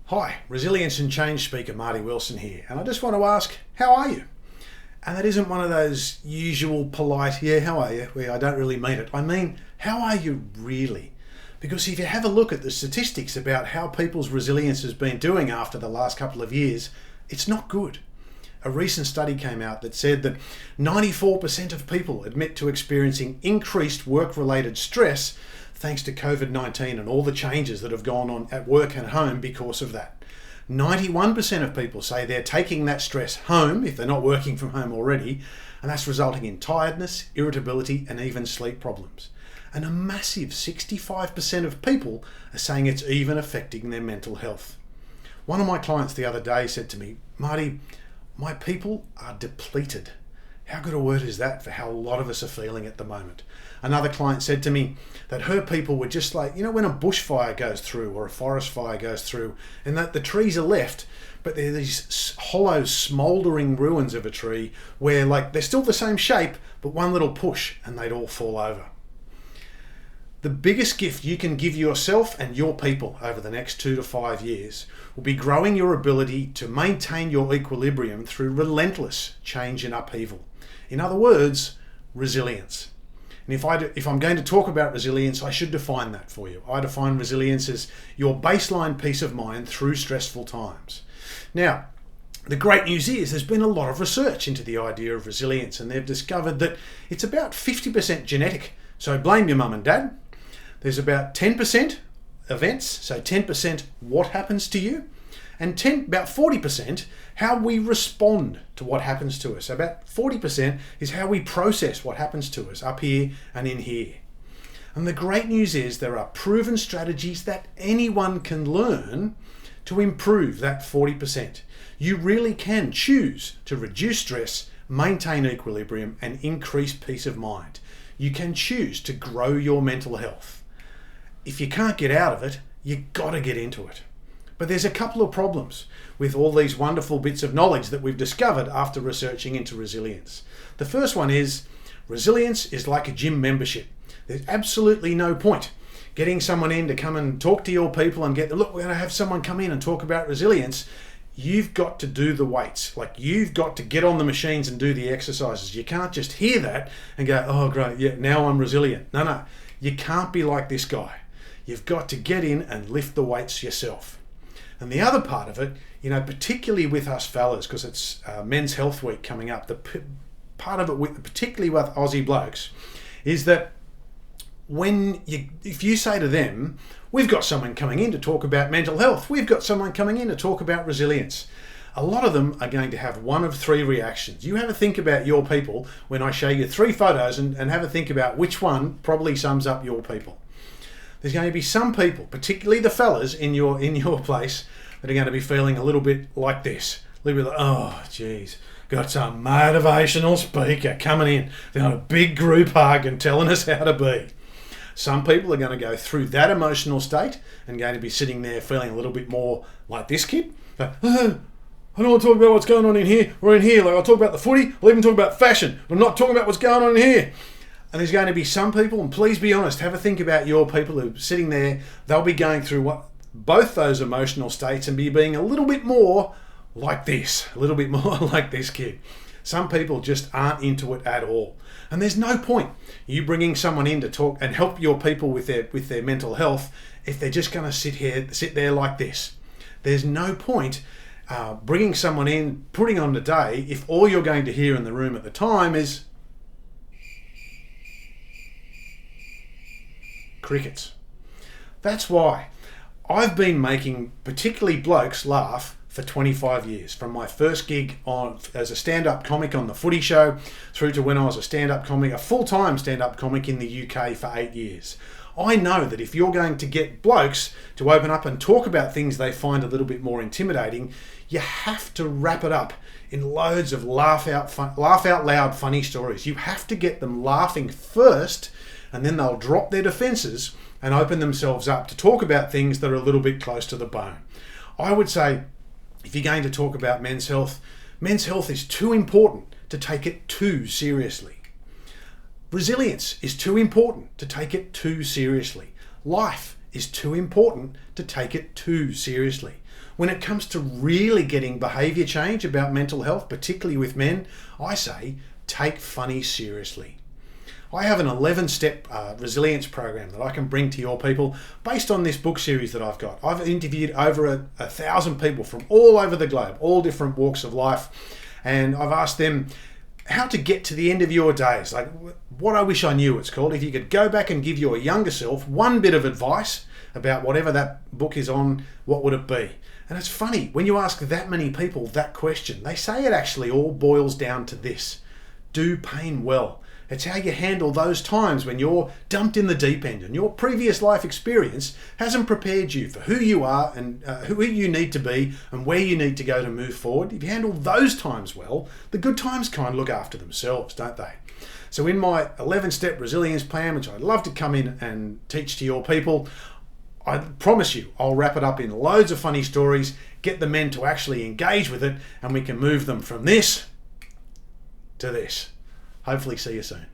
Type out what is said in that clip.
Hi, Resilience and Change speaker Marty Wilson here, and I just want to ask, how are you? And that isn't one of those usual polite, yeah, how are you, where I don't really mean it. I mean, how are you really? Because if you have a look at the statistics about how people's resilience has been doing after the last couple of years, it's not good. A recent study came out that said that 94% of people admit to experiencing increased work-related stress thanks to COVID-19 and all the changes that have gone on at work and home because of that. 91% of people say they're taking that stress home if they're not working from home already, and that's resulting in tiredness, irritability, and even sleep problems. And a massive 65% of people are saying it's even affecting their mental health. One of my clients the other day said to me, Marty, my people are depleted. How good a word is that for how a lot of us are feeling at the moment? Another client said to me that her people were just like, when a bushfire goes through or a forest fire goes through and that the trees are left, but they're these hollow, smouldering ruins of a tree where they're still the same shape, but one little push and they'd all fall over. The biggest gift you can give yourself and your people over the next 2 to 5 years will be growing your ability to maintain your equilibrium through relentless change and upheaval. In other words, resilience. And if I'm going to talk about resilience, I should define that for you. I define resilience as your baseline peace of mind through stressful times. Now, the great news is there's been a lot of research into the idea of resilience, and they've discovered that it's about 50% genetic. So blame your mum and dad. There's about 10% events, so 10% what happens to you, and about 40% how we respond to what happens to us. About 40% is how we process what happens to us up here and in here. And the great news is there are proven strategies that anyone can learn to improve that 40%. You really can choose to reduce stress, maintain equilibrium, and increase peace of mind. You can choose to grow your mental health. If you can't get out of it, you've got to get into it. But there's a couple of problems with all these wonderful bits of knowledge that we've discovered after researching into resilience. The first one is resilience is like a gym membership. There's absolutely no point getting someone in to come and talk to your people and look, we're going to have someone come in and talk about resilience. You've got to do the weights. You've got to get on the machines and do the exercises. You can't just hear that and go, oh great, yeah, now I'm resilient. No, you can't be like this guy. You've got to get in and lift the weights yourself. And the other part of it, particularly with us fellas, because it's Men's Health Week coming up, part of it, particularly with Aussie blokes, is that if you say to them, we've got someone coming in to talk about mental health, we've got someone coming in to talk about resilience, a lot of them are going to have one of three reactions. You have a think about your people when I show you 3 photos and have a think about which one probably sums up your people. There's going to be some people, particularly the fellas in your place, that are going to be feeling a little bit like this. A little bit like, oh, geez, got some motivational speaker coming in. They're on a big group hug and telling us how to be. Some people are going to go through that emotional state and going to be sitting there feeling a little bit more like this kid. I don't want to talk about what's going on in here or in here. I'll talk about the footy. I'll even talk about fashion. I'm not talking about what's going on in here. And there's going to be some people, and please be honest, have a think about your people who are sitting there. They'll be going through both those emotional states and be being a little bit more like this, a little bit more like this kid. Some people just aren't into it at all. And there's no point you bringing someone in to talk and help your people with their mental health if they're just going to sit there like this. There's no point bringing someone in, putting on the day, if all you're going to hear in the room at the time is crickets. That's why I've been making particularly blokes laugh for 25 years, from my first gig as a stand-up comic on the Footy Show through to when I was a stand-up comic, a full-time stand-up comic in the UK for 8 years. I know that if you're going to get blokes to open up and talk about things they find a little bit more intimidating, you have to wrap it up in loads of laugh out loud funny stories. You have to get them laughing first, and then they'll drop their defences and open themselves up to talk about things that are a little bit close to the bone. I would say, if you're going to talk about men's health is too important to take it too seriously. Resilience is too important to take it too seriously. Life is too important to take it too seriously. When it comes to really getting behaviour change about mental health, particularly with men, I say take funny seriously. I have an 11-step resilience program that I can bring to your people based on this book series that I've got. I've interviewed over 1,000 people from all over the globe, all different walks of life, and I've asked them how to get to the end of your days. Like, what I wish I knew, it's called. If you could go back and give your younger self one bit of advice about whatever that book is on, what would it be? And it's funny, when you ask that many people that question, they say it actually all boils down to this: do pain well. It's how you handle those times when you're dumped in the deep end and your previous life experience hasn't prepared you for who you are and who you need to be and where you need to go to move forward. If you handle those times well, the good times kind of look after themselves, don't they? So in my 11-step resilience plan, which I'd love to come in and teach to your people, I promise you I'll wrap it up in loads of funny stories, get the men to actually engage with it, and we can move them from this to this. Hopefully see you soon.